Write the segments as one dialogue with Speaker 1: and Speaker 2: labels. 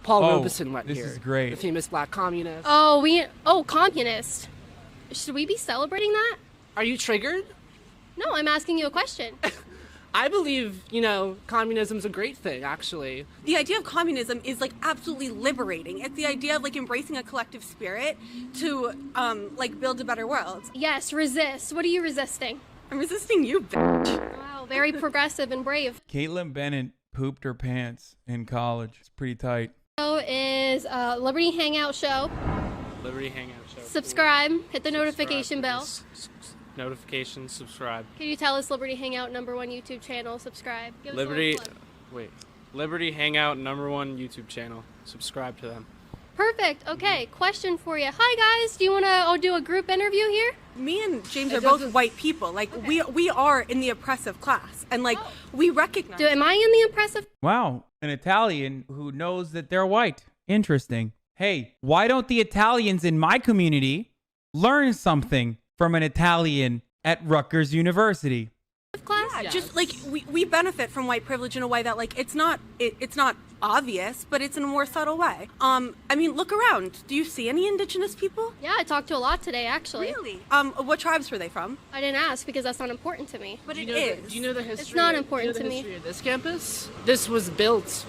Speaker 1: Paul Robeson went
Speaker 2: this
Speaker 1: here.
Speaker 2: Is great.
Speaker 1: The famous black communist.
Speaker 3: Oh, communist. Should we be celebrating that?
Speaker 1: Are you triggered?
Speaker 3: No, I'm asking you a question.
Speaker 1: I believe, communism's a great thing, actually.
Speaker 4: The idea of communism is like absolutely liberating. It's the idea of like embracing a collective spirit to build a better world.
Speaker 3: Yes, resist. What are you resisting?
Speaker 4: I'm resisting you, bitch.
Speaker 3: Wow, very progressive and brave.
Speaker 2: Kaitlin Bennett pooped her pants in college. It's pretty tight.
Speaker 3: Show is Liberty Hangout Show.
Speaker 5: Liberty Hangout Show.
Speaker 3: Subscribe. Hit the notification bell.
Speaker 5: Notifications, subscribe.
Speaker 3: Can you tell us Liberty Hangout #1 YouTube channel? Subscribe. Give us a little plug.
Speaker 5: Liberty Hangout #1 YouTube channel. Subscribe to them.
Speaker 3: Perfect. Okay, question for you. Hi guys, do you want to do a group interview here?
Speaker 4: Me and James are both white people. Like we are in the oppressive class, and we recognize.
Speaker 3: Am I in the oppressive?
Speaker 2: Wow, an Italian who knows that they're white. Interesting. Hey, why don't the Italians in my community learn something from an Italian at Rutgers University?
Speaker 3: Class?
Speaker 4: Yeah, just like we benefit from white privilege in a way that it's not obvious, but it's in a more subtle way. I mean, look around. Do you see any indigenous people?
Speaker 3: Yeah, I talked to a lot today, actually.
Speaker 4: Really? What tribes were they from?
Speaker 3: I didn't ask because that's not important to me.
Speaker 4: But it is.
Speaker 1: Do you know the history?
Speaker 3: It's not important to me.
Speaker 1: History of this campus? This was built.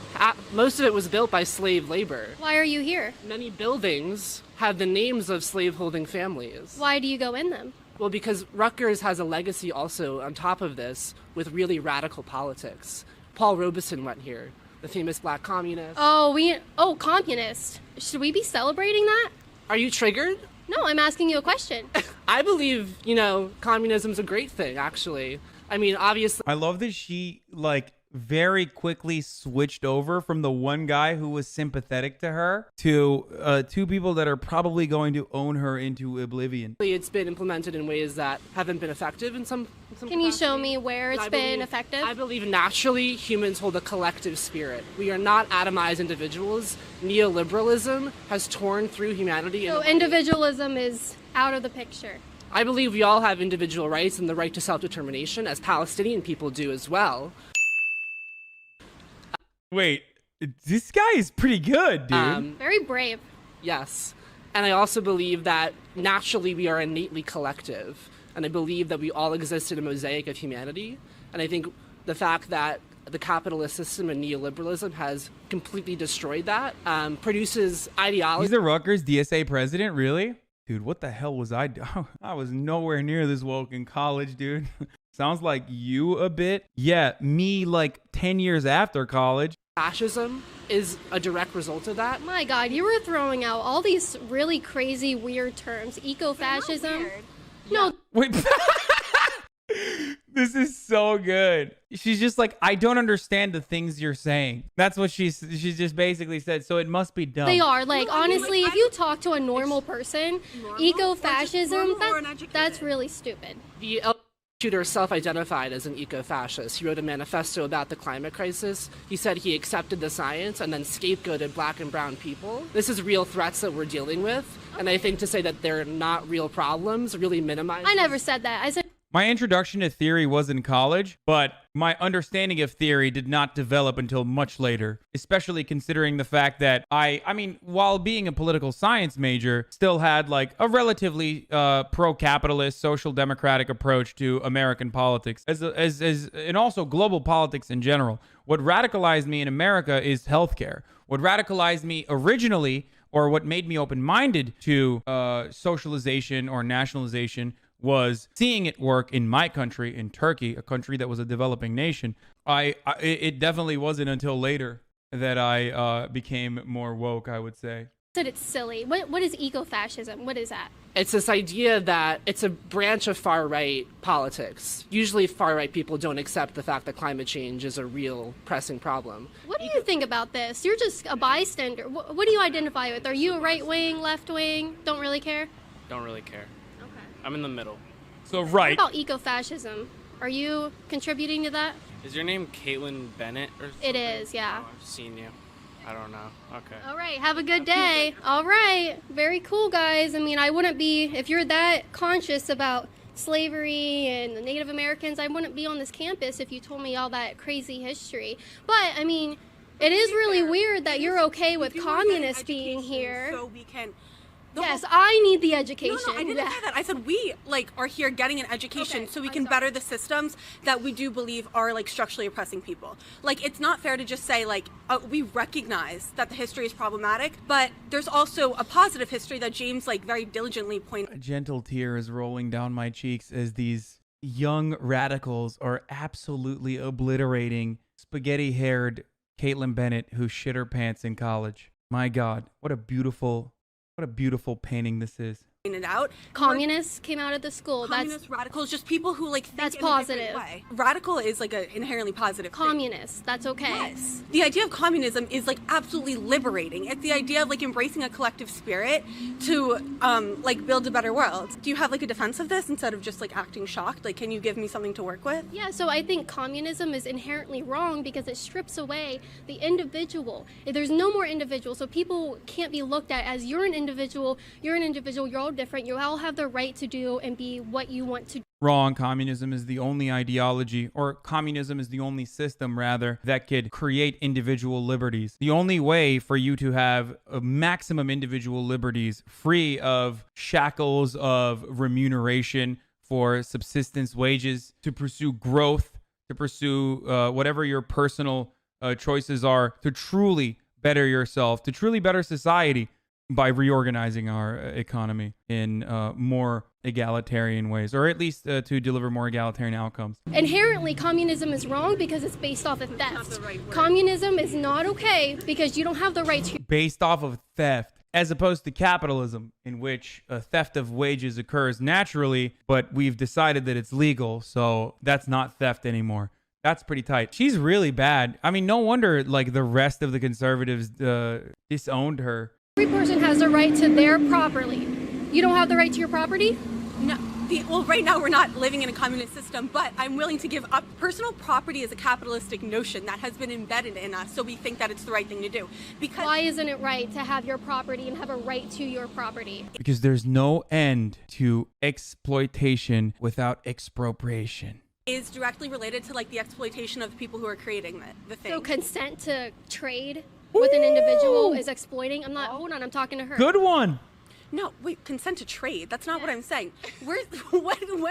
Speaker 1: Most of it was built by slave labor.
Speaker 3: Why are you here?
Speaker 1: Many buildings have the names of slave-holding families.
Speaker 3: Why do you go in them?
Speaker 1: Well, because Rutgers has a legacy also on top of this with really radical politics. Paul Robeson went here, the famous black communist.
Speaker 3: Oh, communist. Should we be celebrating that?
Speaker 1: Are you triggered?
Speaker 3: No, I'm asking you a question.
Speaker 1: I believe, communism's a great thing, actually. I mean, obviously.
Speaker 2: I love that she, very quickly switched over from the one guy who was sympathetic to her to two people that are probably going to own her into oblivion.
Speaker 1: It's been implemented in ways that haven't been effective in some
Speaker 3: Can you show me where it's been effective?
Speaker 1: I believe naturally humans hold a collective spirit. We are not atomized individuals. Neoliberalism has torn through humanity.
Speaker 3: So individualism is out of the picture.
Speaker 1: I believe we all have individual rights and the right to self-determination, as Palestinian people do as well.
Speaker 2: Wait, this guy is pretty good, dude.
Speaker 3: Very brave.
Speaker 1: Yes. And I also believe that naturally we are innately collective. And I believe that we all exist in a mosaic of humanity. And I think the fact that the capitalist system and neoliberalism has completely destroyed that produces ideology.
Speaker 2: He's the Rutgers DSA president, really? Dude, what the hell was I doing? I was nowhere near this woke in college, dude. Sounds like you a bit. Yeah, me 10 years after college.
Speaker 1: Fascism is a direct result of that.
Speaker 3: My God, you were throwing out all these really crazy, weird terms. Eco-fascism. No.
Speaker 2: Wait. This is so good. She's just like, I don't understand the things you're saying. That's what she's just basically said. So it must be dumb.
Speaker 3: They are. Honestly, if you talk to a normal person, eco-fascism, that's really stupid.
Speaker 1: The shooter self-identified as an eco-fascist. He wrote a manifesto about the climate crisis. He said he accepted the science and then scapegoated black and brown people. This is real threats that we're dealing with. Okay. And I think to say that they're not real problems really minimizes.
Speaker 3: I never said that. I said
Speaker 2: my introduction to theory was in college, but my understanding of theory did not develop until much later, especially considering the fact that I mean, while being a political science major, still had a relatively pro-capitalist, social democratic approach to American politics, and also global politics in general. What radicalized me in America is healthcare. What radicalized me originally, or what made me open-minded to socialization or nationalization, was seeing it work in my country, in Turkey, a country that was a developing nation. It definitely wasn't until later that I became more woke, I would say.
Speaker 3: Said it's silly. What is eco-fascism? What is that?
Speaker 1: It's this idea that it's a branch of far-right politics. Usually far-right people don't accept the fact that climate change is a real pressing problem.
Speaker 3: What do you think about this? You're just a bystander. What do you identify with? Are you a right-wing, left-wing? Don't really care?
Speaker 5: Don't really care. I'm in the middle.
Speaker 2: So right.
Speaker 3: What about eco-fascism? Are you contributing to that?
Speaker 5: Is your name Kaitlin Bennett or something?
Speaker 3: It is, yeah.
Speaker 5: Oh, I've seen you. I don't know. Okay.
Speaker 3: All right. Have a good day. All right. Very cool, guys. I mean, I wouldn't be, if you're that conscious about slavery and the Native Americans, I wouldn't be on this campus if you told me all that crazy history. But, I mean, It is really weird that
Speaker 4: It
Speaker 3: you're
Speaker 4: is-
Speaker 3: okay with
Speaker 4: we do wanna get an
Speaker 3: communists being
Speaker 4: education
Speaker 3: here.
Speaker 4: So we can.
Speaker 3: Yes, I need the education.
Speaker 4: No, I didn't say that. I said we are here getting an education
Speaker 3: Okay,
Speaker 4: so we
Speaker 3: I'm
Speaker 4: can
Speaker 3: sorry.
Speaker 4: better the systems that we do believe are structurally oppressing people. It's not fair to just say we recognize that the history is problematic, but there's also a positive history that James very diligently pointed.
Speaker 2: A gentle tear is rolling down my cheeks as these young radicals are absolutely obliterating spaghetti-haired Kaitlin Bennett who shit her pants in college. My God, what a beautiful painting this is.
Speaker 4: Out.
Speaker 3: Communists came out of the school.
Speaker 4: Communist radicals, just people who think
Speaker 3: That's
Speaker 4: in a different
Speaker 3: positive.
Speaker 4: way. Radical is an inherently positive thing.
Speaker 3: Communists. That's okay.
Speaker 4: Yes. The idea of communism is absolutely liberating. It's the idea of embracing a collective spirit to build a better world. Do you have a defense of this instead of just acting shocked? Can you give me something to work with?
Speaker 3: Yeah, so I think communism is inherently wrong because it strips away the individual. There's no more individual, so people can't be looked at as you're an individual, you're all different, you all have the right to do and be what you want to do.
Speaker 2: Wrong. Communism is the only ideology, or communism is the only system, rather, that could create individual liberties. The only way for you to have a maximum individual liberties free of shackles of remuneration for subsistence wages, to pursue growth, to pursue whatever your personal choices are, to truly better yourself, to truly better society, by reorganizing our economy in more egalitarian ways, or at least to deliver more egalitarian outcomes.
Speaker 3: Inherently, communism is wrong because it's based off of theft.
Speaker 4: the right word.
Speaker 3: Communism is not okay because you don't have the right to.
Speaker 2: Based off of theft, as opposed to capitalism, in which theft of wages occurs naturally, but we've decided that it's legal, so that's not theft anymore. That's pretty tight. She's really bad. I mean, no wonder the rest of the conservatives disowned her.
Speaker 3: Every person has the right to their property. You don't have the right to your property?
Speaker 4: No. Right now we're not living in a communist system, but I'm willing to give up. Personal property is a capitalistic notion that has been embedded in us, so we think that it's the right thing to do. Because
Speaker 3: Why isn't it right to have your property and have a right to your property?
Speaker 2: Because there's no end to exploitation without expropriation.
Speaker 4: is directly related to the exploitation of the people who are creating the thing.
Speaker 3: So consent to trade with an individual is exploiting? Hold on, I'm talking to her.
Speaker 2: Good one.
Speaker 4: No, wait, consent to trade. That's not what I'm saying. When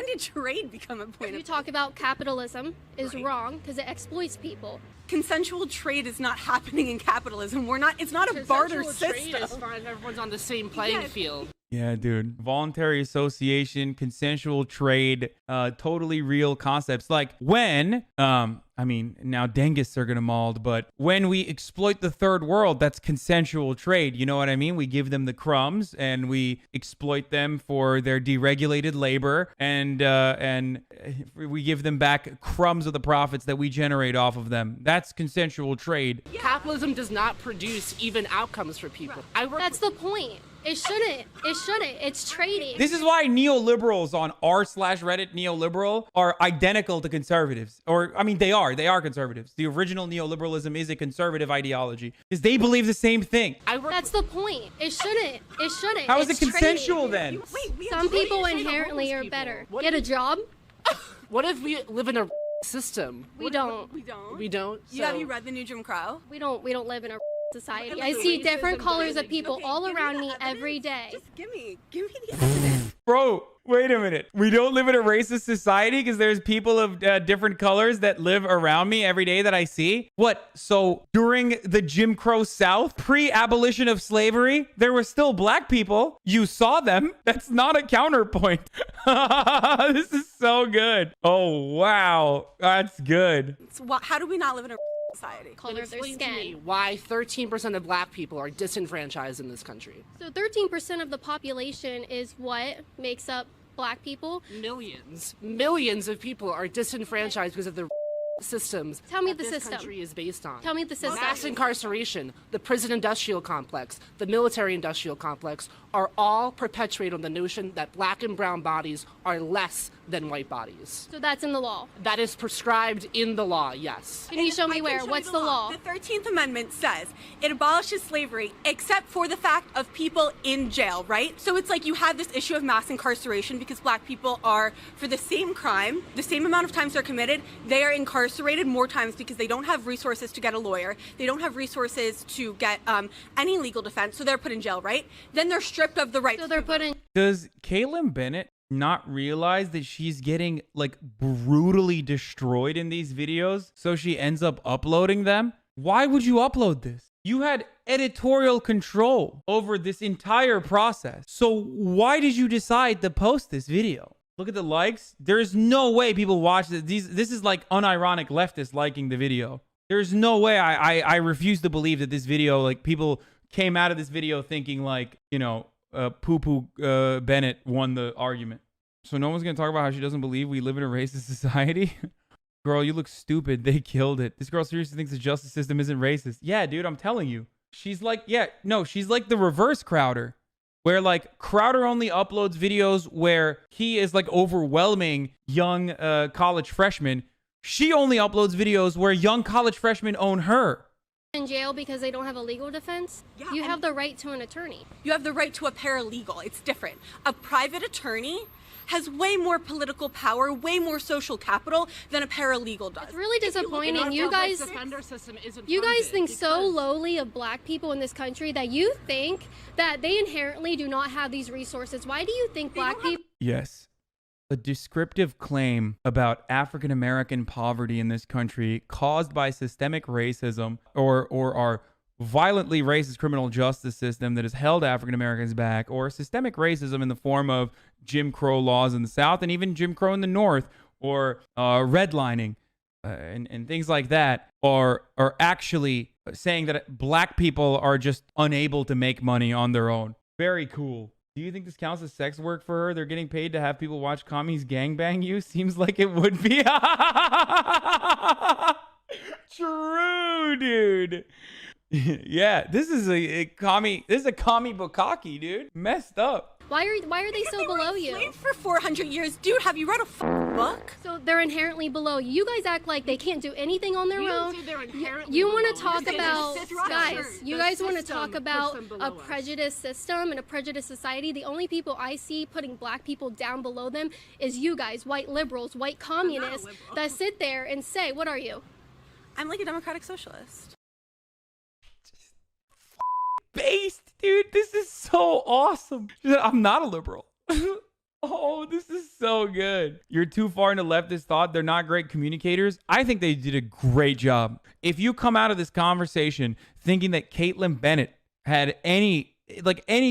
Speaker 4: did trade become a point
Speaker 3: You
Speaker 4: of
Speaker 3: talk about capitalism is
Speaker 4: Right.
Speaker 3: wrong because it exploits people.
Speaker 4: consensual trade is not happening in capitalism. It's not a barter
Speaker 1: Consensual trade
Speaker 4: system.
Speaker 1: is fine if everyone's on the same playing
Speaker 4: Yes.
Speaker 1: field.
Speaker 2: Yeah, dude. Voluntary association, consensual trade, totally real concepts. When, now Dengists are gonna mauled, but when we exploit the third world, that's consensual trade. You know what I mean? We give them the crumbs and we exploit them for their deregulated labor, and we give them back crumbs of the profits that we generate off of them. That's consensual trade.
Speaker 1: Capitalism does not produce even outcomes for people.
Speaker 3: That's the point. It shouldn't. It's trading.
Speaker 2: This is why neoliberals on r/Reddit neoliberal are identical to conservatives. They are conservatives. The original neoliberalism is a conservative ideology because they believe the same thing.
Speaker 3: That's the point. It shouldn't.
Speaker 2: How is it
Speaker 3: It's trading.
Speaker 2: consensual then?
Speaker 3: Some people inherently are better. Get a job?
Speaker 1: What if we live in a system?
Speaker 3: We don't.
Speaker 4: We don't.
Speaker 1: We don't.
Speaker 4: Have
Speaker 1: So-
Speaker 4: you read the new Jim Crow?
Speaker 3: We don't live in a society.
Speaker 4: Look
Speaker 3: I
Speaker 4: at the
Speaker 3: see
Speaker 4: racism
Speaker 3: different
Speaker 4: that
Speaker 3: colors
Speaker 4: is-
Speaker 3: of people
Speaker 4: Okay,
Speaker 3: all
Speaker 4: give me
Speaker 3: around
Speaker 4: the
Speaker 3: me
Speaker 4: evidence.
Speaker 3: every day.
Speaker 4: Just give me the evidence.
Speaker 2: Bro, wait a minute. We don't live in a racist society because there's people of different colors that live around me every day that I see? What? So during the Jim Crow South, pre-abolition of slavery, there were still black people. You saw them. That's not a counterpoint. This is so good. Oh, wow. That's good.
Speaker 4: So how do we not live in a society?
Speaker 3: Color of their
Speaker 1: Explain to me
Speaker 3: skin.
Speaker 1: why 13% of black people are disenfranchised in this country.
Speaker 3: So 13% of the population is what makes up black people.
Speaker 1: Millions of people are disenfranchised because of the systems
Speaker 3: Tell me
Speaker 1: that
Speaker 3: the
Speaker 1: this
Speaker 3: system.
Speaker 1: country is based on.
Speaker 3: Tell me the system.
Speaker 1: Mass incarceration, the prison industrial complex, the military industrial complex are all perpetuated on the notion that black and brown bodies are less than white bodies.
Speaker 3: So that's in the law.
Speaker 1: That is prescribed in the law, yes.
Speaker 3: Can you show me where? What's the law?
Speaker 4: The 13th Amendment says it abolishes slavery except for the fact of people in jail, right? So it's like you have this issue of mass incarceration because black people are, for the same crime, the same amount of times they're committed, they are incarcerated more times because they don't have resources to get a lawyer. They don't have resources to get any legal defense, so they're put in jail, right? Then they're stripped of the right.
Speaker 3: So they're put in.
Speaker 2: Does Kaitlin Bennett not realize that she's getting like brutally destroyed in these videos, so she ends up uploading them? Why would you upload this? You had editorial control over this entire process. So why did you decide to post this video? Look at the likes. There's no way people watch this. This is like unironic leftists liking the video. There's no way. I refuse to believe that this video, like, people came out of this video thinking like, you know, Poo-Poo Bennett won the argument. So no one's gonna talk about how she doesn't believe we live in a racist society. Girl, you look stupid. They killed it. This girl seriously thinks the justice system isn't racist. Yeah, dude, I'm telling you. She's like, yeah, no, she's like the reverse Crowder, where like Crowder only uploads videos where he is like overwhelming young college freshmen. She only uploads videos where young college freshmen own her.
Speaker 3: In jail because they don't have a legal defense.
Speaker 4: Yeah,
Speaker 3: you have the right to an attorney.
Speaker 4: You have the right to a paralegal. It's different. A private attorney has way more political power, way more social capital than a paralegal does.
Speaker 3: It's really disappointing. You guys think so lowly of black people in this country that you think that they inherently do not have these resources. Why do you think black people?
Speaker 2: Yes. A descriptive claim about African American poverty in this country caused by systemic racism or our violently racist criminal justice system that has held African Americans back, or systemic racism in the form of Jim Crow laws in the South and even Jim Crow in the North, or redlining and things like that, are actually saying that black people are just unable to make money on their own. Very cool. Do you think this counts as sex work for her? They're getting paid to have people watch commies gangbang you? Seems like it would be. True, dude. Yeah, this is a commie bukkake, dude. Messed up.
Speaker 3: Why are they so below you?
Speaker 4: Enslaved for 400 years. Dude, have you read a book?
Speaker 3: So they're inherently below you. You guys act like they can't do anything on their own. You want to talk about, guys, you guys want to talk about a prejudice system and a prejudice society. The only people I see putting black people down below them is you guys, white liberals, white communists, that sit there and say, what are you?
Speaker 4: I'm like a democratic socialist.
Speaker 2: Based, dude. This is so awesome. I'm not a liberal. Oh, this is so good. You're too far into leftist thought. They're not great communicators. I think they did a great job. If you come out of this conversation thinking that Kaitlin Bennett had any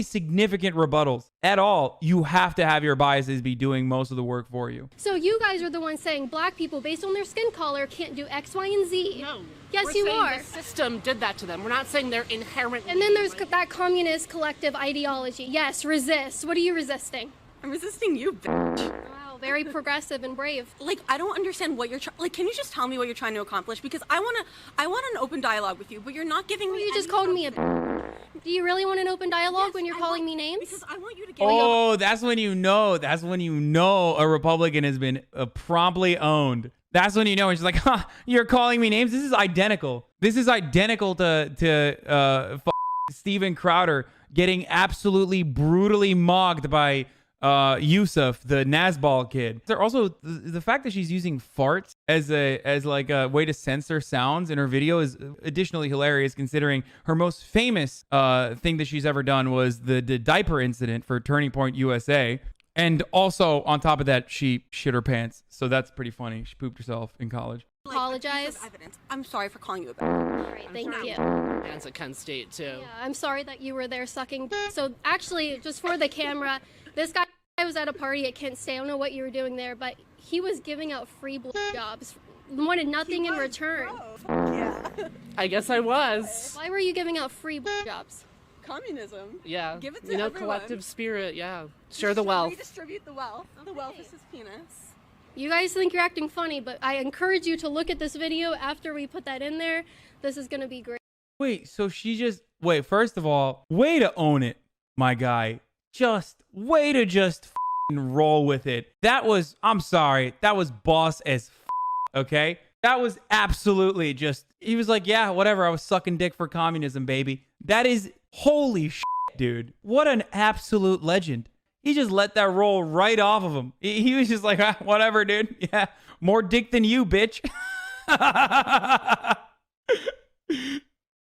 Speaker 2: significant rebuttals at all, you have to have your biases be doing most of the work for you.
Speaker 3: So you guys are the ones saying black people, based on their skin color, can't do X, Y, and Z.
Speaker 1: No.
Speaker 3: Yes, you are.
Speaker 1: The system did that to them. We're not saying they're inherently.
Speaker 3: And then there's that communist collective ideology. Yes, resist. What are you resisting?
Speaker 4: I'm resisting you, bitch.
Speaker 3: Wow, very progressive and brave.
Speaker 4: Like, I don't understand what you're trying. Like, can you just tell me what you're trying to accomplish? Because I want an open dialogue with you, but you're not giving me.
Speaker 3: You just called me a. Do you really want an open dialogue when you're calling me names?
Speaker 4: Because I want you to get.
Speaker 2: Oh, that's when you know. That's when you know a Republican has been promptly owned. That's when you know. And she's like, huh, you're calling me names? This is identical. This is identical to Steven Crowder getting absolutely brutally mocked by Yusuf, the Nazball kid. They're also the fact that she's using farts as a way to censor sounds in her video is additionally hilarious, considering her most famous thing that she's ever done was the diaper incident for Turning Point USA. And also, on top of that, she shit her pants. So that's pretty funny. She pooped herself in college.
Speaker 3: Apologize.
Speaker 4: Evidence. I'm sorry for calling you a bitch.
Speaker 3: All right, thank you.
Speaker 1: Fans at Kent State, too.
Speaker 3: Yeah, I'm sorry that you were there sucking. So actually, just for the camera, this guy was at a party at Kent State. I don't know what you were doing there, but he was giving out free jobs. Wanted nothing in return.
Speaker 4: Yeah.
Speaker 1: I guess I was.
Speaker 3: Why were you giving out free jobs?
Speaker 4: Communism.
Speaker 1: Yeah.
Speaker 4: Give it to
Speaker 1: everyone.
Speaker 4: collective
Speaker 1: spirit, yeah. Share the wealth.
Speaker 4: Redistribute the wealth. The wealth is his penis.
Speaker 3: You guys think you're acting funny, but I encourage you to look at this video after we put that in there. This is going to be great.
Speaker 2: Wait, so first of all, way to own it, my guy. Way to roll with it. That was, I'm sorry, that was boss as okay? That was absolutely just, he was like, yeah, whatever, I was sucking dick for communism, baby. That is, holy shit, dude. What an absolute legend. He just let that roll right off of him. He was just like, ah, whatever, dude. Yeah, more dick than you, bitch.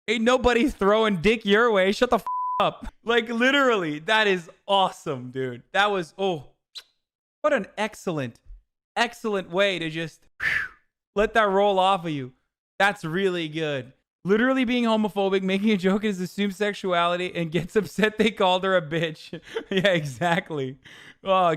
Speaker 2: Ain't nobody throwing dick your way. Shut the up. Like, literally, that is awesome, dude. That was, oh, what an excellent way to just let that roll off of you. That's really good. Literally being homophobic, making a joke is assumed sexuality, and gets upset they called her a bitch. Yeah, exactly.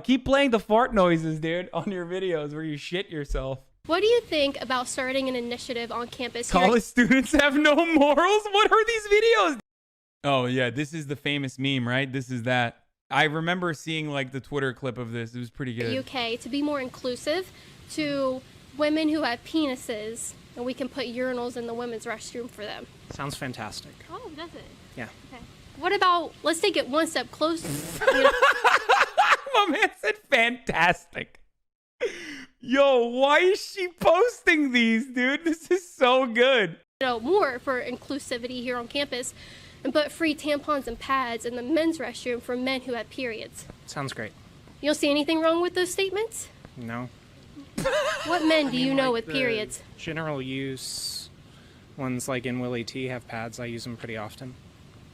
Speaker 2: Keep playing the fart noises, dude, on your videos where you shit yourself.
Speaker 3: What do you think about starting an initiative on campus here?
Speaker 2: College students have no morals? What are these videos? Oh, yeah, this is the famous meme, right? This is that. I remember seeing, like, the Twitter clip of this. It was pretty good.
Speaker 3: UK to be more inclusive to women who have penises, and we can put urinals in the women's restroom for them.
Speaker 5: Sounds fantastic.
Speaker 3: Oh, does it?
Speaker 5: Yeah.
Speaker 3: Okay. What about, let's take it one step closer.
Speaker 2: My man said fantastic. Yo, why is she posting these, dude? This is so good.
Speaker 3: More for inclusivity here on campus, and put free tampons and pads in the men's restroom for men who have periods.
Speaker 5: Sounds great.
Speaker 3: You don't see anything wrong with those statements?
Speaker 5: No.
Speaker 3: What men do you know
Speaker 5: like
Speaker 3: with periods?
Speaker 5: General use ones like in Willie T have pads. I use them pretty often.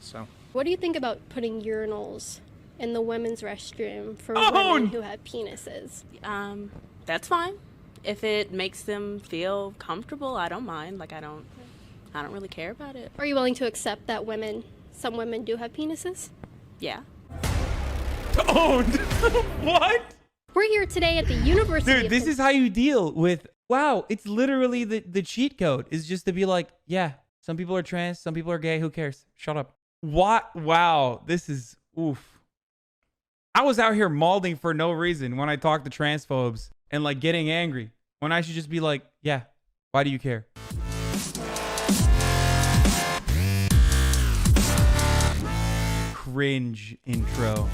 Speaker 5: So.
Speaker 3: What do you think about putting urinals in the women's restroom for women who have penises?
Speaker 6: That's fine. If it makes them feel comfortable, I don't mind. Like I don't really care about it.
Speaker 3: Are you willing to accept that some women do have penises?
Speaker 6: Yeah.
Speaker 2: Owned. What?
Speaker 3: We're here today at the University
Speaker 2: Dude, this is how you deal with, wow, it's literally the cheat code is just to be like, yeah, some people are trans, some people are gay, who cares? Shut up. What? Wow, this is, oof. I was out here malding for no reason when I talked to transphobes and like getting angry when I should just be like, yeah, why do you care? Cringe intro.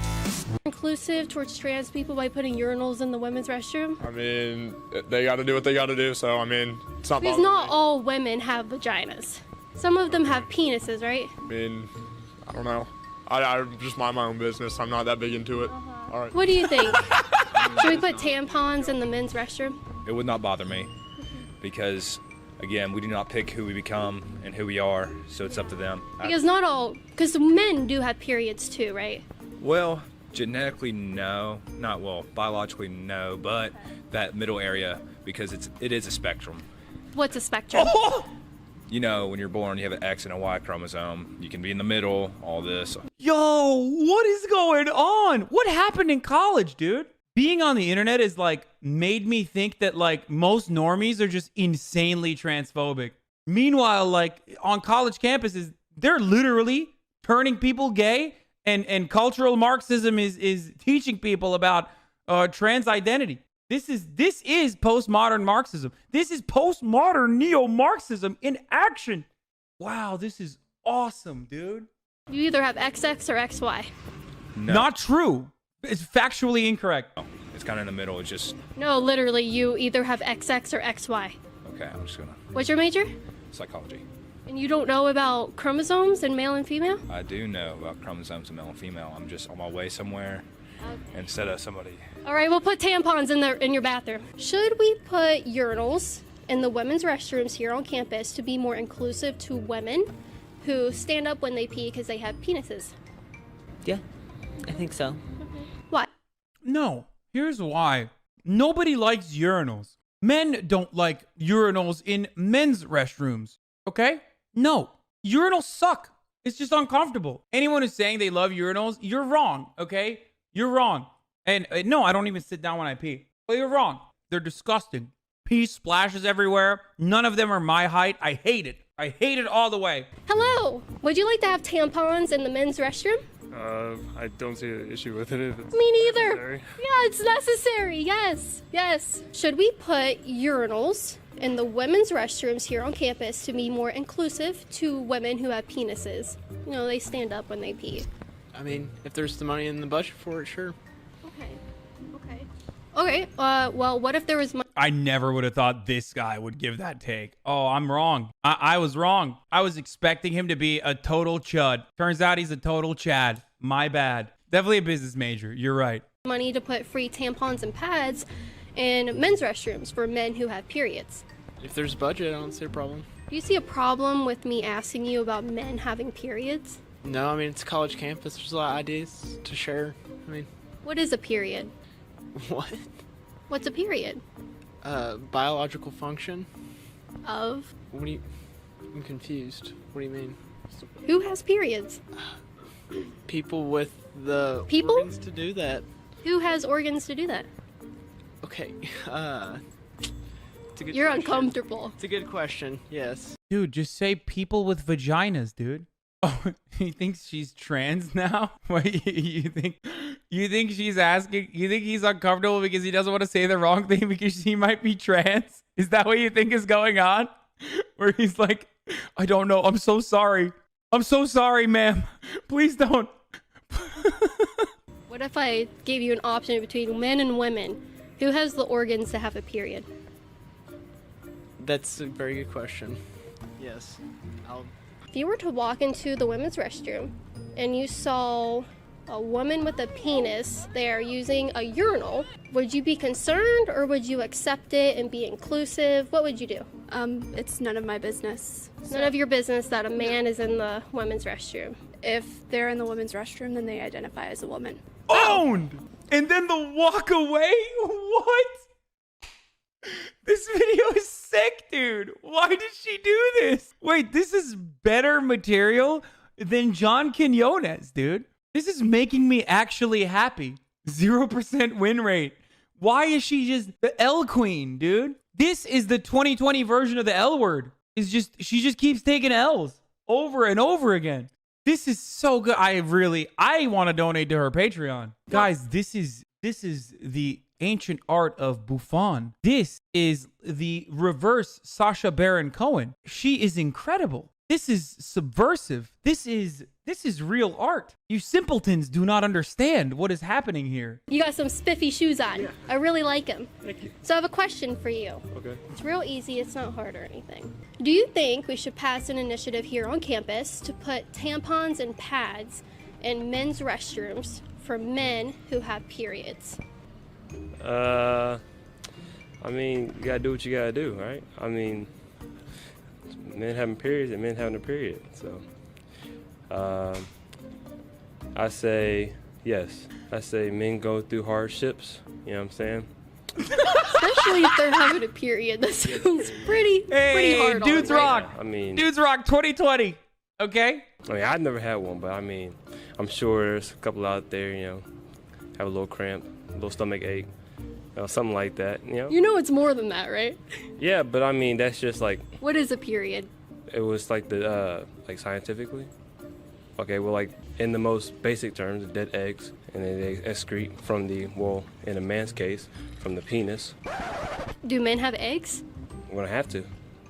Speaker 3: Inclusive towards trans people by putting urinals in the women's restroom?
Speaker 7: I mean, they got to do what they got to do, so I mean, it's not.
Speaker 3: Because not all women have vaginas. Some of them have penises, right?
Speaker 7: I mean, I don't know. I just mind my own business. I'm not that big into it. All right.
Speaker 3: What do you think? Should we put tampons in the men's restroom?
Speaker 8: It would not bother me because, again, we do not pick who we become and who we are, so it's up to them.
Speaker 3: Because men do have periods too, right?
Speaker 8: Well, genetically, no. Biologically, no, but that middle area, because it is a spectrum.
Speaker 3: What's a spectrum?
Speaker 8: You know, when you're born, you have an X and a Y chromosome. You can be in the middle, all this.
Speaker 2: Yo, what is going on? What happened in college, dude? Being on the internet is like made me think that like most normies are just insanely transphobic. Meanwhile, like on college campuses, they're literally turning people gay, and cultural Marxism is teaching people about trans identity. This is postmodern Marxism. This is postmodern neo-Marxism in action. Wow, this is awesome, dude.
Speaker 3: You either have XX or XY.
Speaker 8: No.
Speaker 2: Not true. It's factually incorrect.
Speaker 8: No, it's kind of in the middle. It's just...
Speaker 3: No, literally, you either have XX or XY.
Speaker 8: Okay, I'm just gonna...
Speaker 3: What's your major?
Speaker 8: Psychology.
Speaker 3: And you don't know about chromosomes and male and female?
Speaker 8: I do know about chromosomes and male and female. I'm just on my way somewhere instead of somebody...
Speaker 3: All right, we'll put tampons in your bathroom. Should we put urinals in the women's restrooms here on campus to be more inclusive to women who stand up when they pee because they have penises?
Speaker 9: Yeah, I think so.
Speaker 3: Why?
Speaker 2: No. Here's why. Nobody likes urinals. Men don't like urinals in men's restrooms. Okay? No. Urinals suck. It's just uncomfortable. Anyone who's saying they love urinals, you're wrong. Okay? You're wrong. And no, I don't even sit down when I pee. But you're wrong. They're disgusting. Pee splashes everywhere. None of them are my height. I hate it. I hate it all the way.
Speaker 3: Hello. Would you like to have tampons in the men's restroom?
Speaker 7: I don't see an issue with it. If it's
Speaker 3: Me neither.
Speaker 7: necessary.
Speaker 3: Yeah, it's necessary. Yes. Yes. Should we put urinals in the women's restrooms here on campus to be more inclusive to women who have penises? You know, they stand up when they pee.
Speaker 5: I mean, if there's the money in the budget for it, sure.
Speaker 3: Okay. Okay, well, what if there was
Speaker 2: I never would have thought this guy would give that take. Oh, I'm wrong. I was wrong. I was expecting him to be a total chud. Turns out he's a total chad. My bad. Definitely a business major. You're right.
Speaker 3: money to put free tampons and pads in men's restrooms for men who have periods?
Speaker 10: If there's budget, I don't see a problem.
Speaker 3: Do you see a problem with me asking you about men having periods?
Speaker 10: No, I mean, it's a college campus. There's a lot of ideas to share. I mean,
Speaker 3: What is a period?
Speaker 10: what?
Speaker 3: What's a period?
Speaker 10: Biological function?
Speaker 3: Of
Speaker 10: What do you... I'm confused. What do you mean?
Speaker 3: who has periods?
Speaker 10: People with the
Speaker 3: People?
Speaker 10: organs to do that.
Speaker 3: Who has organs to do that?
Speaker 10: Okay, it's a good
Speaker 3: You're
Speaker 10: question.
Speaker 3: uncomfortable.
Speaker 10: It's a good question, yes.
Speaker 2: Dude, just say people with vaginas, dude. Oh, he thinks she's trans now? Wait, you think she's asking, you think he's uncomfortable because he doesn't want to say the wrong thing because she might be trans? Is that what you think is going on? Where he's like, I don't know, I'm so sorry. I'm so sorry, ma'am. Please don't.
Speaker 3: What if I gave you an option between men and women? Who has the organs to have a period?
Speaker 10: That's a very good question. Yes.
Speaker 3: If you were to walk into the women's restroom and you saw a woman with a penis there using a urinal, would you be concerned or would you accept it and be inclusive? What would you do?
Speaker 11: It's none of my business.
Speaker 3: It's none of your business that a man is in the women's restroom.
Speaker 11: If they're in the women's restroom, then they identify as a woman.
Speaker 2: Owned! And then the walk away? What? This video is sick, dude. Why did she do this? Wait, this is better material than John Quinones, dude. This is making me actually happy. 0% win rate. Why is she just the L queen, dude? This is the 2020 version of the L word. She just keeps taking L's over and over again. This is so good. I want to donate to her Patreon. Guys, this is the ancient art of Buffon. This is the reverse Sacha Baron Cohen. She is incredible. This is subversive. This is real art. You simpletons do not understand what is happening here.
Speaker 3: You got some spiffy shoes on. Yeah. I really like them.
Speaker 10: Thank you.
Speaker 3: So I have a question for you.
Speaker 10: Okay.
Speaker 3: It's real easy. It's not hard or anything. Do you think we should pass an initiative here on campus to put tampons and pads in men's restrooms for men who have periods?
Speaker 12: I mean, you gotta do what you gotta do, right? I mean, men having periods and men having a period. So, I say yes. I say men go through hardships. You know what I'm saying?
Speaker 3: Especially if they're having a period. That sounds pretty hard.
Speaker 2: Dudes
Speaker 3: on them,
Speaker 2: rock.
Speaker 3: right?
Speaker 12: I mean,
Speaker 2: Dudes rock 2020. Okay?
Speaker 12: I mean, I've never had one, but I mean, I'm sure there's a couple out there, you know, have a little cramp, a little stomach ache, you know, something like that, you know?
Speaker 3: You know it's more than that, right?
Speaker 12: Yeah, but I mean, that's just like,
Speaker 3: What is a period?
Speaker 12: it was like the, like scientifically. Okay, well, like in the most basic terms, dead eggs, and then they excrete from the, well, in a man's case, from the penis.
Speaker 3: Do men have eggs?
Speaker 12: I'm gonna have to.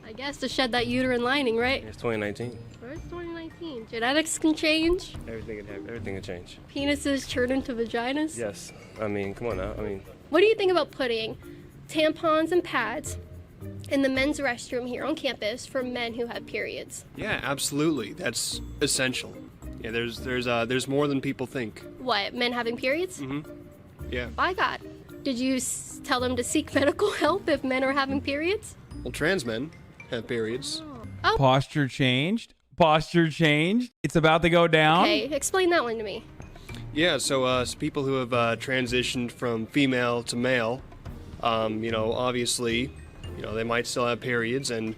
Speaker 3: I guess to shed that uterine lining, right?
Speaker 12: It's 2019.
Speaker 3: Or it's 2019. Genetics can change.
Speaker 12: Everything can happen. Everything can change.
Speaker 3: Penises turn into vaginas.
Speaker 12: Yes. I mean, come on now. I mean,
Speaker 3: What do you think about putting tampons and pads in the men's restroom here on campus for men who have periods?
Speaker 13: Yeah, absolutely. That's essential. Yeah, there's more than people think.
Speaker 3: What, men having periods?
Speaker 13: Mm-hmm. Yeah.
Speaker 3: By God. Did you tell them to seek medical help if men are having periods?
Speaker 13: Well, trans men have periods.
Speaker 3: Oh.
Speaker 2: Posture changed. Posture changed. It's about to go down.
Speaker 3: Okay, explain that one to me.
Speaker 13: Yeah, so people who have transitioned from female to male, you know, obviously, you know, they might still have periods, and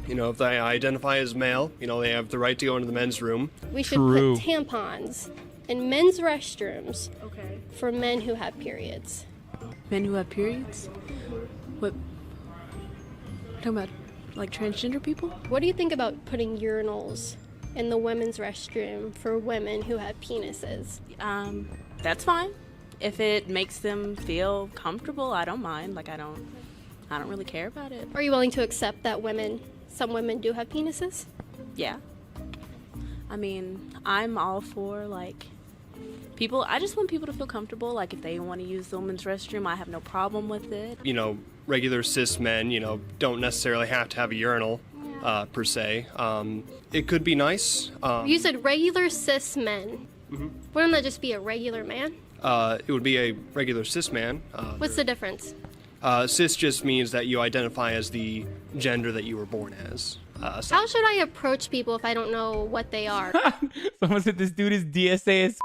Speaker 13: you know, if they identify as male, you know, they have the right to go into the men's room.
Speaker 3: We should put tampons in men's restrooms for men who have periods.
Speaker 11: Men who have periods? What? Talking about like transgender people?
Speaker 3: What do you think about putting urinals in the women's restroom for women who have penises?
Speaker 6: That's fine. If it makes them feel comfortable, I don't mind. Like I don't really care about it.
Speaker 3: Are you willing to accept that some women do have penises?
Speaker 6: Yeah. I mean, I'm all for like I just want people to feel comfortable. Like, if they want to use the women's restroom, I have no problem with it.
Speaker 13: You know, regular cis men, you know, don't necessarily have to have a urinal, per se. It could be nice.
Speaker 3: You said regular cis men. Wouldn't that just be a regular man?
Speaker 13: It would be a regular cis man.
Speaker 3: What's the difference?
Speaker 13: Cis just means that you identify as the gender that you were born as.
Speaker 3: How should I approach people if I don't know what they are?
Speaker 2: Someone said this dude is DSA as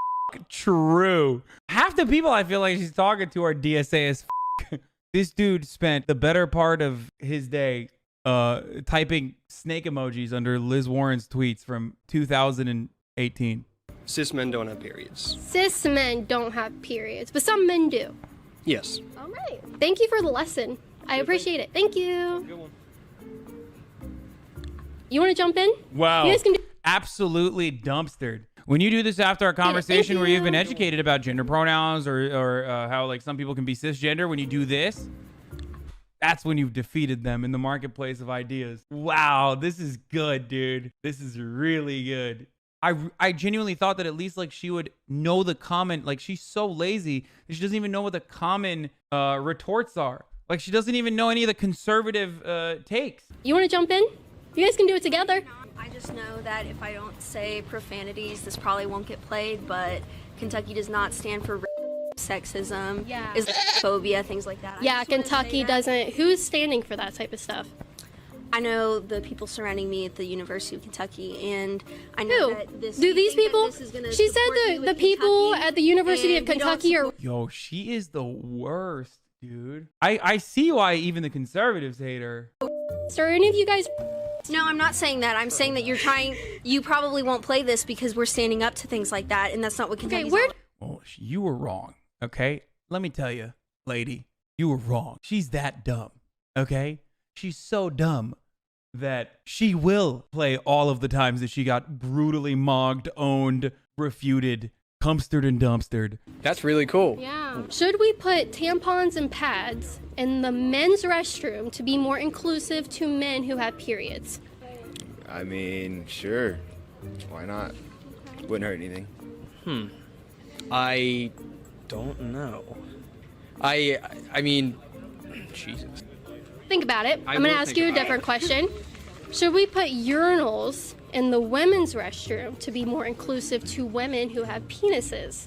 Speaker 2: true. Half the people I feel like she's talking to are DSA as This dude spent the better part of his day typing snake emojis under Liz Warren's tweets from 2018.
Speaker 13: Cis men don't have periods.
Speaker 3: Cis men don't have periods, but some men do.
Speaker 13: Yes.
Speaker 3: All right. Thank you for the lesson. I appreciate it. Thank you.
Speaker 13: Good one.
Speaker 3: You want to jump in?
Speaker 2: Wow.
Speaker 3: You guys can do-
Speaker 2: Absolutely dumpstered. When you do this after our conversation where you've been educated about gender pronouns or how like some people can be cisgender, when you do this, that's when you've defeated them in the marketplace of ideas. Wow, this is good, dude. This is really good. I genuinely thought that at least like she would know the common, like she's so lazy that she doesn't even know what the common retorts are. Like she doesn't even know any of the conservative takes.
Speaker 3: You want to jump in? You guys can do it together.
Speaker 14: I just know that if I don't say profanities, this probably won't get played, but Kentucky does not stand for sexism, Islamophobia, things like that.
Speaker 3: Yeah, Kentucky doesn't. Who's standing for that type of stuff?
Speaker 14: I know the people surrounding me at the University of Kentucky, and I know that this.
Speaker 3: Do these people? She said the people at the University of Kentucky are.
Speaker 2: Yo, she is the worst, dude. I see why even the conservatives hate her.
Speaker 3: Are any of you guys?
Speaker 14: No, I'm not saying that. I'm saying that you probably won't play this because we're standing up to things like that, and that's not what Kentucky's all about.
Speaker 2: Oh, you were wrong, okay? Let me tell you, lady, you were wrong. She's that dumb, okay? She's so dumb that she will play all of the times that she got brutally mogged, owned, refuted, cumstered, and dumpstered.
Speaker 10: That's really cool.
Speaker 3: Yeah. Should we put tampons and pads in the men's restroom to be more inclusive to men who have periods?
Speaker 15: I mean, sure. Why not? Wouldn't hurt anything.
Speaker 10: I don't know. I mean, Jesus.
Speaker 3: Think about it. I'm going to ask you a different question. Should we put urinals in the women's restroom to be more inclusive to women who have penises?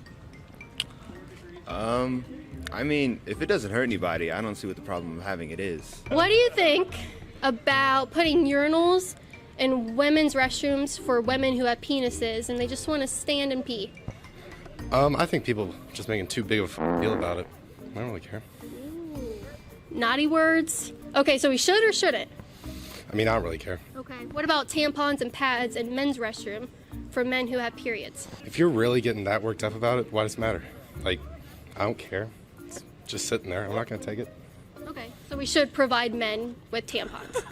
Speaker 15: I mean, if it doesn't hurt anybody, I don't see what the problem of having it is.
Speaker 3: What do you think about putting urinals in women's restrooms for women who have penises and they just want to stand and pee?
Speaker 16: I think people just making too big of a deal about it. I don't really care.
Speaker 3: Naughty words. Okay, so we should or shouldn't?
Speaker 16: I mean, I don't really care.
Speaker 3: Okay. What about tampons and pads in men's restroom for men who have periods?
Speaker 16: If you're really getting that worked up about it, why does it matter? Like, I don't care. It's just sitting there. I'm not going to take it.
Speaker 3: Okay, so we should provide men with tampons.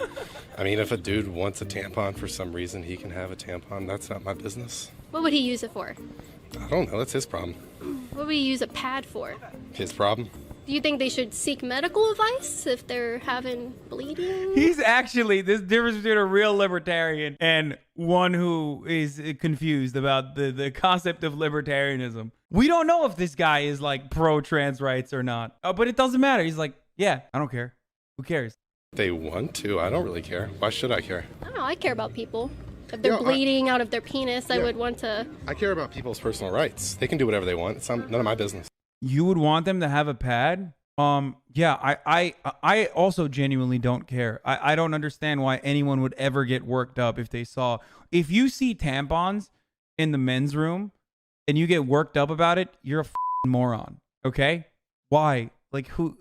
Speaker 16: I mean, if a dude wants a tampon for some reason, he can have a tampon. That's not my business.
Speaker 3: What would he use it for?
Speaker 16: I don't know. That's his problem.
Speaker 3: What would he use a pad for?
Speaker 16: His problem.
Speaker 3: Do you think they should seek medical advice if they're having bleeding?
Speaker 2: He's actually, this difference between a real libertarian and one who is confused about the concept of libertarianism. We don't know if this guy is like pro-trans rights or not, but it doesn't matter. He's like, yeah, I don't care. Who cares?
Speaker 16: They want to. I don't really care. Why should I care?
Speaker 3: I don't know. I care about people. If they're bleeding out of their penis, I would want to...
Speaker 16: I care about people's personal rights. They can do whatever they want. It's none of my business.
Speaker 2: You would want them to have a pad? Yeah, I also genuinely don't care. I don't understand why anyone would ever get worked up if they saw... If you see tampons in the men's room and you get worked up about it, you're a moron, okay? Why? Like, who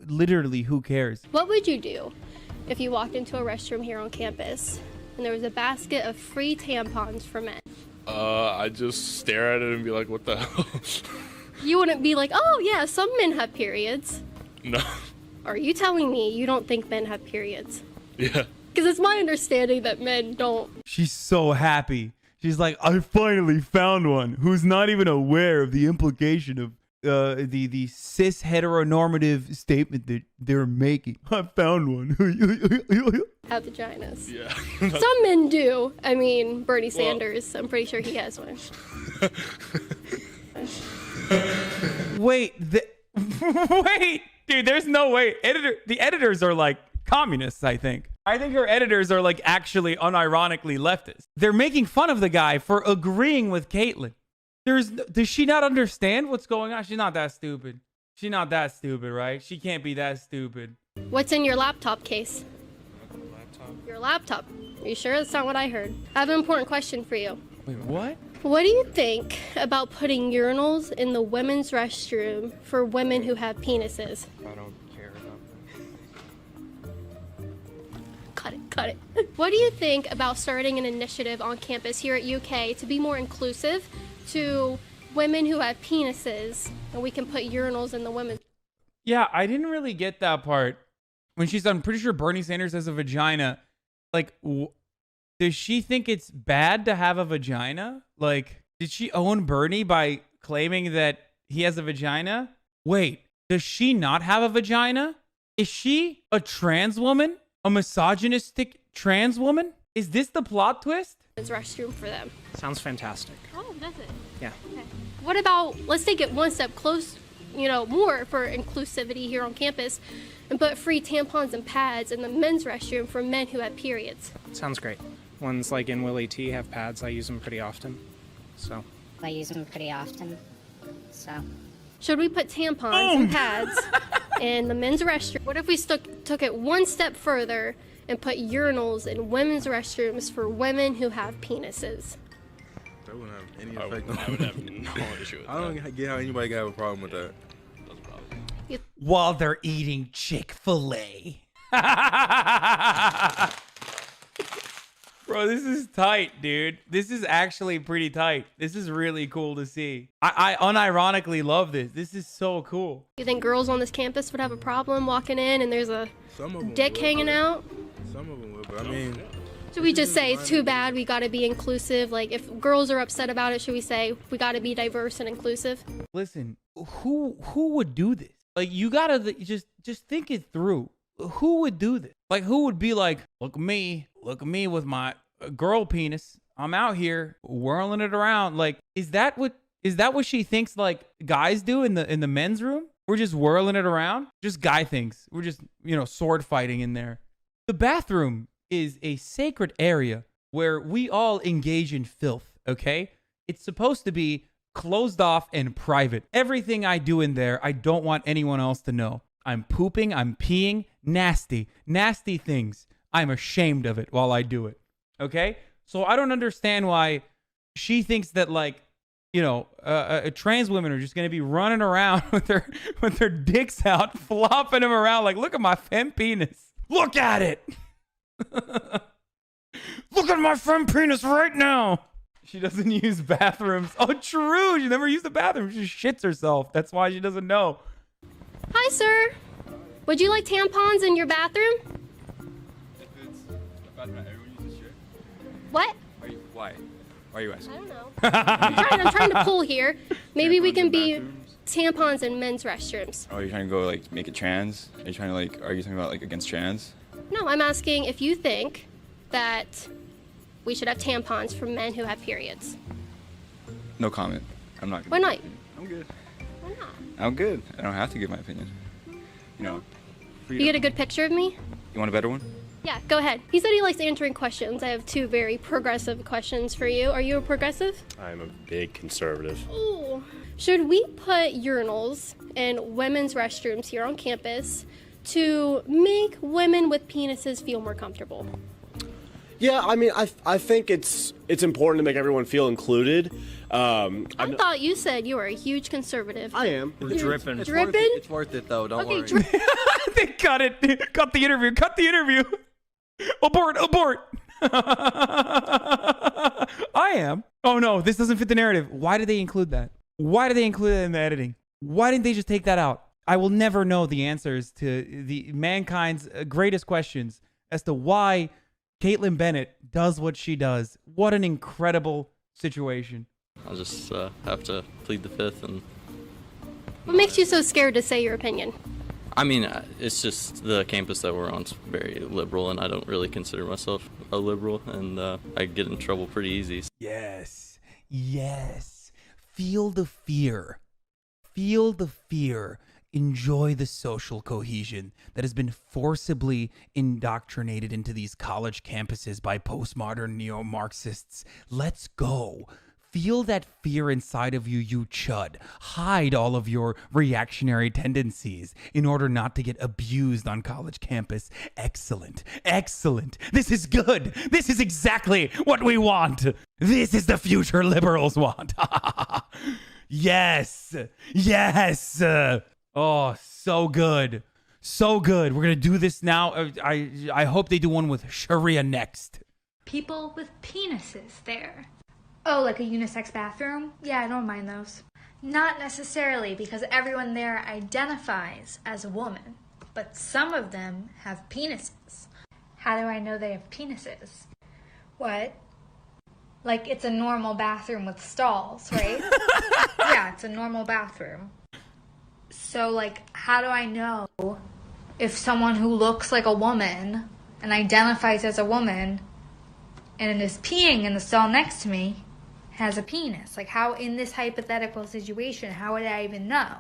Speaker 2: cares?
Speaker 3: What would you do if you walked into a restroom here on campus and there was a basket of free tampons for men?
Speaker 7: I'd just stare at it and be like, what the hell?
Speaker 3: You wouldn't be like, oh yeah, some men have periods.
Speaker 7: No.
Speaker 3: Are you telling me you don't think men have periods?
Speaker 7: Yeah.
Speaker 3: Because it's my understanding that men don't.
Speaker 2: She's so happy. She's like, I finally found one who's not even aware of the implication of the cis heteronormative statement that they're making. I found one.
Speaker 3: Have vaginas.
Speaker 7: Yeah.
Speaker 3: Some men do. I mean, Bernie Sanders, I'm pretty sure he has one.
Speaker 2: Wait, wait, dude, there's no way. The editors are like communists, I think. I think her editors are like actually unironically leftist. They're making fun of the guy for agreeing with Kaitlin. Does she not understand what's going on? She's not that stupid. She's not that stupid, right? She can't be that stupid.
Speaker 3: What's in your laptop case? Your laptop. Are you sure that's not what I heard? I have an important question for you.
Speaker 2: Wait, what?
Speaker 3: What do you think about putting urinals in the women's restroom for women who have penises?
Speaker 7: I don't care about that.
Speaker 3: Cut it. What do you think about starting an initiative on campus here at UK to be more inclusive to women who have penises, and we can put urinals in the women's?
Speaker 2: Yeah, I didn't really get that part. When she said, I'm pretty sure Bernie Sanders has a vagina. Like, does she think it's bad to have a vagina? Like, did she own Bernie by claiming that he has a vagina? Wait, does she not have a vagina? Is she a trans woman? A misogynistic trans woman? Is this the plot twist?
Speaker 3: Restroom for them.
Speaker 5: Sounds fantastic.
Speaker 3: Oh, does it?
Speaker 5: Yeah.
Speaker 3: Okay. What about, let's take it one step close, more for inclusivity here on campus, and put free tampons and pads in the men's restroom for men who have periods.
Speaker 5: Sounds great. Ones like in Willie T have pads. I use them pretty often. So.
Speaker 17: I use them pretty often. So.
Speaker 3: Should we put tampons and pads in the men's restroom? What if we took it one step further and put urinals in women's restrooms for women who have penises?
Speaker 18: That wouldn't have any effect on I would have no issue with that. I don't get how anybody can have a problem with that.
Speaker 2: While they're eating Chick-fil-A. Bro, this is tight, dude. This is actually pretty tight. This is really cool to see. I unironically love this. This is so cool.
Speaker 3: You think girls on this campus would have a problem walking in and there's a dick hanging out?
Speaker 18: Some of them would, but I mean...
Speaker 3: Should we just say it's too bad, we gotta be inclusive? Like, if girls are upset about it, should we say we gotta be diverse and inclusive?
Speaker 2: Listen, who would do this? Like, you gotta just think it through. Who would do this? Like, who would be like, look at me with my girl penis. I'm out here whirling it around. Like, is that what she thinks like guys do in the men's room? We're just whirling it around. Just guy things. We're just sword fighting in there. The bathroom is a sacred area where we all engage in filth. Okay, it's supposed to be closed off and private. Everything I do in there, I don't want anyone else to know. I'm pooping, I'm peeing, nasty things. I'm ashamed of it while I do it. Okay? So I don't understand why she thinks that trans women are just going to be running around with their dicks out, flopping them around like, look at my femme penis. Look at it. Look at my femme penis right now. She doesn't use bathrooms. Oh, true. She never used the bathroom. She shits herself. That's why she doesn't know.
Speaker 3: Hi, sir. Would you like tampons in your bathroom?
Speaker 8: If it's about everyone uses shit.
Speaker 3: What?
Speaker 8: Why? Why are you asking?
Speaker 3: I don't know. I'm trying to pull here. Maybe we can be tampons in men's restrooms.
Speaker 19: Oh, you're trying to go make it trans? Are you trying to are you talking about against trans?
Speaker 3: No, I'm asking if you think that we should have tampons for men who have periods.
Speaker 19: No comment. I'm not.
Speaker 3: Why not?
Speaker 19: I'm good.
Speaker 3: Why not?
Speaker 19: I'm good. I don't have to give my opinion.
Speaker 3: You get a good picture of me?
Speaker 19: You want a better one?
Speaker 3: Yeah, go ahead. He said he likes answering questions. I have two very progressive questions for you. Are you a progressive?
Speaker 20: I'm a big conservative.
Speaker 3: Ooh. Should we put urinals in women's restrooms here on campus to make women with penises feel more comfortable?
Speaker 20: Yeah, I mean, I think it's important to make everyone feel included.
Speaker 3: I thought you said you were a huge conservative.
Speaker 20: I am.
Speaker 3: Dripping.
Speaker 15: It's worth it though. Don't worry.
Speaker 2: They cut it. Cut the interview. Cut the interview. Abort. I am. Oh no, this doesn't fit the narrative. Why did they include that? Why did they include it in the editing? Why didn't they just take that out? I will never know the answers to the mankind's greatest questions as to why Kaitlin Bennett does what she does. What an incredible situation.
Speaker 21: I'll just have to plead the fifth. And
Speaker 3: what makes you so scared to say your opinion?
Speaker 21: I mean, it's just the campus that we're on is very liberal, and I don't really consider myself a liberal, and I get in trouble pretty easy.
Speaker 2: Yes. Feel the fear. Feel the fear. Enjoy the social cohesion that has been forcibly indoctrinated into these college campuses by postmodern neo-Marxists. Let's go. Feel that fear inside of you, you chud. Hide all of your reactionary tendencies in order not to get abused on college campus. Excellent. Excellent. This is good. This is exactly what we want. This is the future liberals want. Yes. Yes. Oh, so good. So good. We're going to do this now. I hope they do one with Sharia next.
Speaker 1: People with penises there. Oh, like a unisex bathroom? Yeah, I don't mind those. Not necessarily, because everyone there identifies as a woman. But some of them have penises. How do I know they have penises? What? Like, it's a normal bathroom with stalls, right? Yeah, it's a normal bathroom. So, like, how do I know if someone who looks like a woman and identifies as a woman and is peeing in the stall next to me has a penis? Like, how, in this hypothetical situation, how would I even know?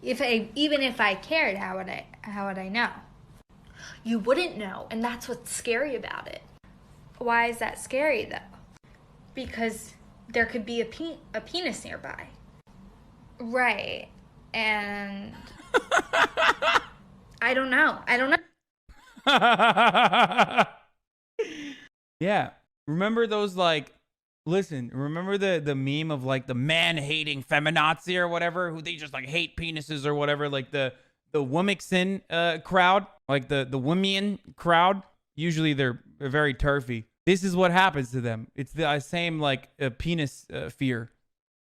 Speaker 1: Even if I cared, how would I know? You wouldn't know, and that's what's scary about it. Why is that scary, though? Because there could be a penis nearby. Right. And I don't know.
Speaker 2: Yeah. Remember those, like, remember the meme of, like, the man-hating feminazi or whatever, who they just, like, hate penises or whatever, like the Womixin crowd, like the Womian crowd. Usually they're very turfy. This is what happens to them. It's the same, like, penis fear.